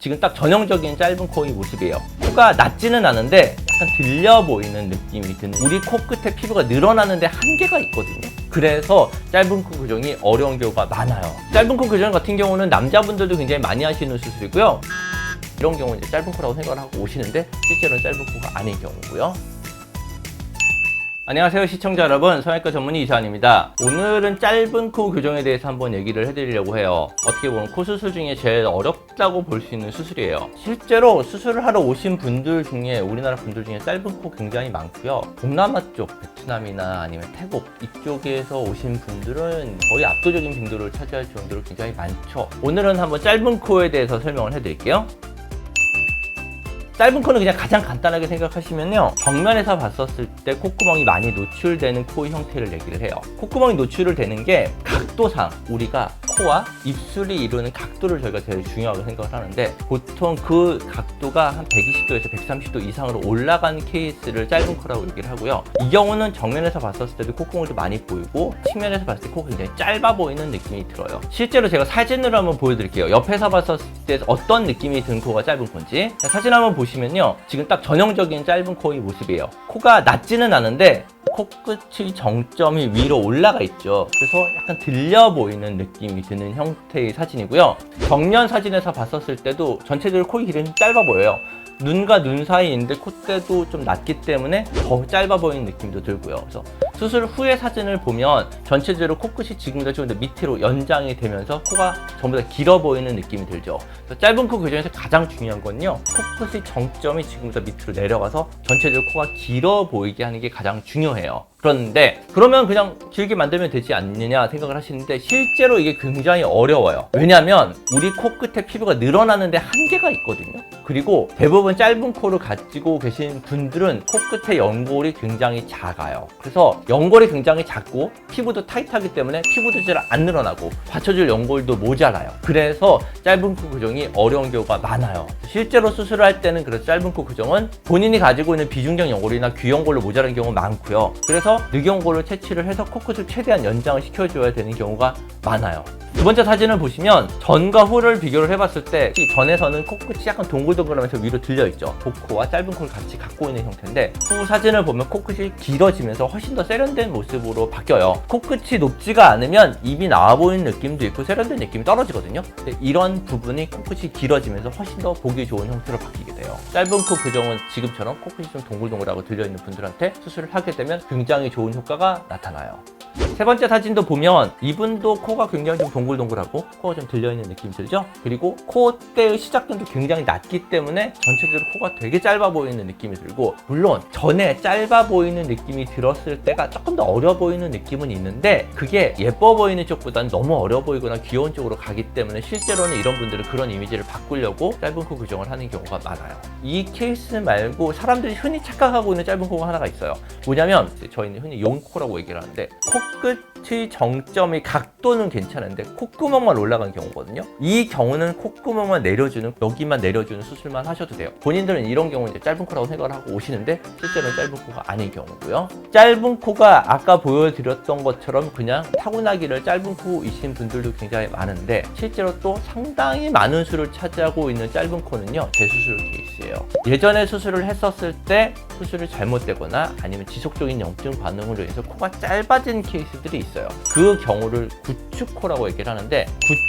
지금 딱 전형적인 짧은 코의 모습이에요. 코가 낮지는 않은데 약간 들려 보이는 느낌이 드는, 우리 코끝에 피부가 늘어나는데 한계가 있거든요. 그래서 짧은 코 교정이 어려운 경우가 많아요. 짧은 코 교정 같은 경우는 남자분들도 굉장히 많이 하시는 수술이고요. 이런 경우는 이제 짧은 코라고 생각을 하고 오시는데 실제로는 짧은 코가 아닌 경우고요. 안녕하세요 시청자 여러분, 성형외과 전문의 이수환입니다. 오늘은 짧은 코 교정에 대해서 한번 얘기를 해드리려고 해요. 어떻게 보면 코 수술 중에 제일 어렵다고 볼 수 있는 수술이에요. 실제로 수술을 하러 오신 분들 중에, 우리나라 분들 중에 짧은 코 굉장히 많고요. 동남아 쪽, 베트남이나 아니면 태국 이쪽에서 오신 분들은 거의 압도적인 빈도를 차지할 정도로 굉장히 많죠. 오늘은 한번 짧은 코에 대해서 설명을 해드릴게요. 짧은 코는 그냥 가장 간단하게 생각하시면요, 정면에서 봤었을 때 콧구멍이 많이 노출되는 코의 형태를 얘기를 해요. 콧구멍이 노출을 되는 게 각도상 우리가 코와 입술이 이루는 각도를 저희가 제일 중요하게 생각을 하는데, 보통 그 각도가 한 120도에서 130도 이상으로 올라간 케이스를 짧은 코라고 얘기를 하고요. 이 경우는 정면에서 봤었을 때도 콧구멍도 많이 보이고 측면에서 봤을 때 코가 굉장히 짧아 보이는 느낌이 들어요. 실제로 제가 사진으로 한번 보여드릴게요. 옆에서 봤었을 때 어떤 느낌이 든 코가 짧은 코인지. 사진 한번 보시면요, 지금 딱 전형적인 짧은 코의 모습이에요. 코가 낮지는 않은데 코끝의 정점이 위로 올라가 있죠. 그래서 약간 들려 보이는 느낌이 드는 형태의 사진이고요. 정면 사진에서 봤었을 때도 전체적으로 코의 길이는 짧아 보여요. 눈과 눈 사이인데 콧대도 좀 낮기 때문에 더 짧아 보이는 느낌도 들고요. 그래서 수술 후의 사진을 보면 전체적으로 코끝이 지금보다 좀 더 밑으로 연장이 되면서 코가 전부 다 길어 보이는 느낌이 들죠. 그래서 짧은 코 교정에서 가장 중요한 건요, 코끝의 정점이 지금보다 밑으로 내려가서 전체적으로 코가 길어 보이게 하는 게 가장 중요해요. 그런데 그러면 그냥 길게 만들면 되지 않느냐 생각을 하시는데, 실제로 이게 굉장히 어려워요. 왜냐하면 우리 코끝에 피부가 늘어나는데 한계가 있거든요. 그리고 대부분 짧은 코를 가지고 계신 분들은 코끝의 연골이 굉장히 작아요. 그래서 연골이 굉장히 작고 피부도 타이트하기 때문에 피부도 잘 안 늘어나고 받쳐줄 연골도 모자라요. 그래서 짧은 코 교정이 어려운 경우가 많아요. 실제로 수술을 할 때는 그래서 짧은 코 교정은 본인이 가지고 있는 비중적 연골이나 귀연골로 모자란 경우가 많고요. 그래서 늑연골을 채취를 해서 코끝을 최대한 연장을 시켜줘야 되는 경우가 많아요. 두 번째 사진을 보시면 전과 후를 비교를 해봤을 때, 전에서는 코끝이 약간 동글동글하면서 위로 들려있죠. 복코와 짧은 코를 같이 갖고 있는 형태인데, 후 사진을 보면 코끝이 길어지면서 훨씬 더 세련된 모습으로 바뀌어요. 코끝이 높지가 않으면 입이 나와 보이는 느낌도 있고 세련된 느낌이 떨어지거든요. 근데 이런 부분이 코끝이 길어지면서 훨씬 더 보기 좋은 형태로 바뀌게 돼요. 짧은 코 교정은 지금처럼 코끝이 좀 동글동글하고 들려있는 분들한테 수술을 하게 되면 굉장히 좋은 효과가 나타나요. 세 번째 사진도 보면 이분도 코가 굉장히 좀 동글동글하고 코가 좀 들려있는 느낌이 들죠? 그리고 콧대의 시작점도 굉장히 낮기 때문에 전체적으로 코가 되게 짧아 보이는 느낌이 들고, 물론 전에 짧아 보이는 느낌이 들었을 때가 조금 더 어려 보이는 느낌은 있는데, 그게 예뻐 보이는 쪽보다는 너무 어려 보이거나 귀여운 쪽으로 가기 때문에 실제로는 이런 분들은 그런 이미지를 바꾸려고 짧은 코 교정을 하는 경우가 많아요. 이 케이스 말고 사람들이 흔히 착각하고 있는 짧은 코가 하나가 있어요. 뭐냐면 저희는 흔히 용코라고 얘기를 하는데, 코끝의 정점의 각도는 괜찮은데 콧구멍만 올라간 경우거든요. 이 경우는 콧구멍만 내려주는, 여기만 내려주는 수술만 하셔도 돼요. 본인들은 이런 경우 이제 짧은 코라고 생각을 하고 오시는데 실제로는 짧은 코가 아닌 경우고요. 짧은 코가 아까 보여드렸던 것처럼 그냥 타고나기를 짧은 코이신 분들도 굉장히 많은데, 실제로 또 상당히 많은 수를 차지하고 있는 짧은 코는요, 재수술 케이스예요. 예전에 수술을 했었을 때 수술이 잘못되거나 아니면 지속적인 염증 반응으로 인해서 코가 짧아진 케이스들이 있어요. 그 경우를 구축코라고 얘기를 하는데,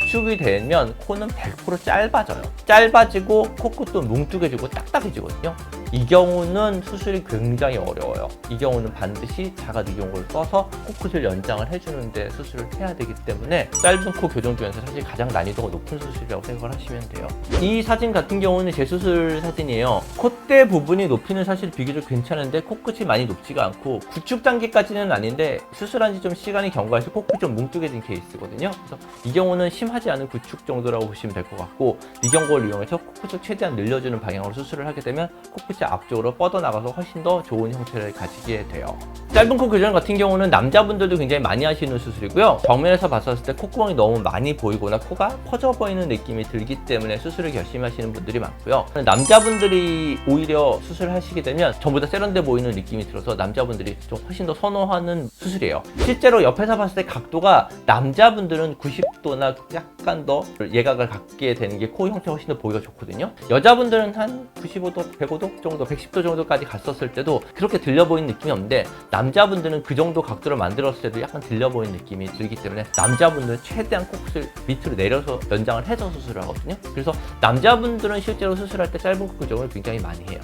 구축이 되면 코는 100% 짧아져요. 짧아지고 코끝도 뭉툭해지고 딱딱해지거든요. 이 경우는 수술이 굉장히 어려워요. 이 경우는 반드시 자가 늑연골을 써서 코끝을 연장을 해주는데 수술을 해야 되기 때문에 짧은 코 교정 중에서 사실 가장 난이도가 높은 수술이라고 생각을 하시면 돼요. 이 사진 같은 경우는 재수술 사진이에요. 콧대 부분이 높이는 사실 비교적 괜찮은데 코끝이 많이 높지가 않고, 구축 단계까지는 아닌데 수술한 지 좀 시간이 경과해서 코끝이 좀 뭉툭해진 케이스거든요. 그래서 이 경우는 심하지 않은 구축 정도라고 보시면 될 것 같고, 늑연골을 이용해서 코끝을 최대한 늘려주는 방향으로 수술을 하게 되면 코끝이 코끝이 앞쪽으로 뻗어나가서 훨씬 더 좋은 형태를 가지게 돼요. 짧은 코 교정 같은 경우는 남자분들도 굉장히 많이 하시는 수술이고요. 정면에서 봤었을 때 콧구멍이 너무 많이 보이거나 코가 커져 보이는 느낌이 들기 때문에 수술을 결심하시는 분들이 많고요. 남자분들이 오히려 수술하시게 되면 전부 다 세련돼 보이는 느낌이 들어서 남자분들이 좀 훨씬 더 선호하는 수술이에요. 실제로 옆에서 봤을 때 각도가 남자분들은 90도나 약간 더 예각을 갖게 되는 게 코 형태가 훨씬 더 보기가 좋거든요. 여자분들은 한 95도, 105도 정도, 110도 정도까지 갔었을 때도 그렇게 들려 보이는 느낌이 없는데 남자분들은 그 정도 각도를 만들었을 때도 약간 들려 보이는 느낌이 들기 때문에 남자분들은 최대한 코끝을 밑으로 내려서 연장을 해서 수술을 하거든요. 그래서 남자분들은 실제로 수술할 때 짧은 코 교정을 굉장히 많이 해요.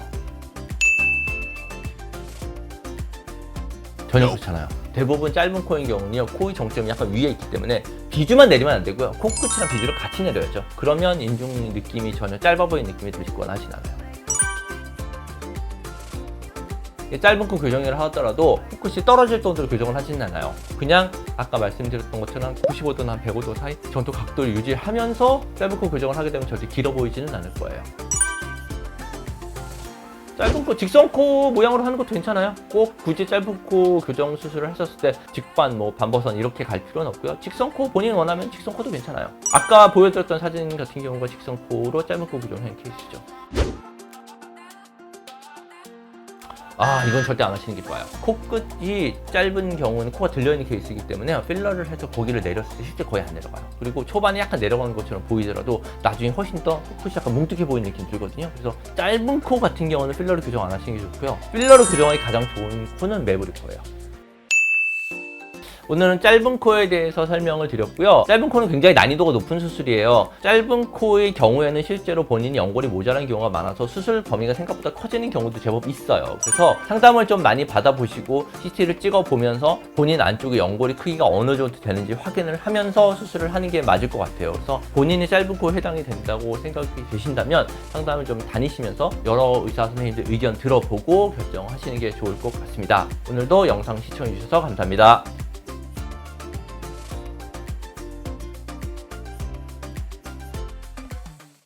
전혀 그렇잖아요. 대부분 짧은 코인 경우는요, 코의 정점이 약간 위에 있기 때문에 비주만 내리면 안 되고요. 코끝이랑 비주를 같이 내려야죠. 그러면 인중 느낌이 전혀 짧아 보이는 느낌이 드시거나 하진 않아요. 짧은 코 교정을 하더라도 코끝이 떨어질 정도로 교정을 하지는 않아요. 그냥 아까 말씀드렸던 것처럼 95도나 한 105도 사이 정도 각도를 유지하면서 짧은 코 교정을 하게 되면 절대 길어 보이지는 않을 거예요. 짧은 코, 직선 코 모양으로 하는 것도 괜찮아요. 꼭 굳이 짧은 코 교정 수술을 하셨을 때 직반, 반버선 이렇게 갈 필요는 없고요. 직선 코 본인이 원하면 직선 코도 괜찮아요. 아까 보여드렸던 사진 같은 경우가 직선 코로 짧은 코 교정한 케이스죠. 이건 절대 안 하시는 게 좋아요. 코끝이 짧은 경우는 코가 들려있는 케이스이기 때문에 필러를 해서 거기를 내렸을 때 실제 거의 안 내려가요. 그리고 초반에 약간 내려가는 것처럼 보이더라도 나중에 훨씬 더 코끝이 약간 뭉툭해 보이는 느낌이 들거든요. 그래서 짧은 코 같은 경우는 필러를 교정 안 하시는 게 좋고요. 필러를 교정하기 가장 좋은 코는 매부리 코예요. 오늘은 짧은 코에 대해서 설명을 드렸고요. 짧은 코는 굉장히 난이도가 높은 수술이에요. 짧은 코의 경우에는 실제로 본인이 연골이 모자란 경우가 많아서 수술 범위가 생각보다 커지는 경우도 제법 있어요. 그래서 상담을 좀 많이 받아보시고 CT를 찍어보면서 본인 안쪽에 연골이 크기가 어느 정도 되는지 확인을 하면서 수술을 하는 게 맞을 것 같아요. 그래서 본인이 짧은 코에 해당이 된다고 생각이 되신다면 상담을 좀 다니시면서 여러 의사 선생님들 의견 들어보고 결정하시는 게 좋을 것 같습니다. 오늘도 영상 시청해주셔서 감사합니다.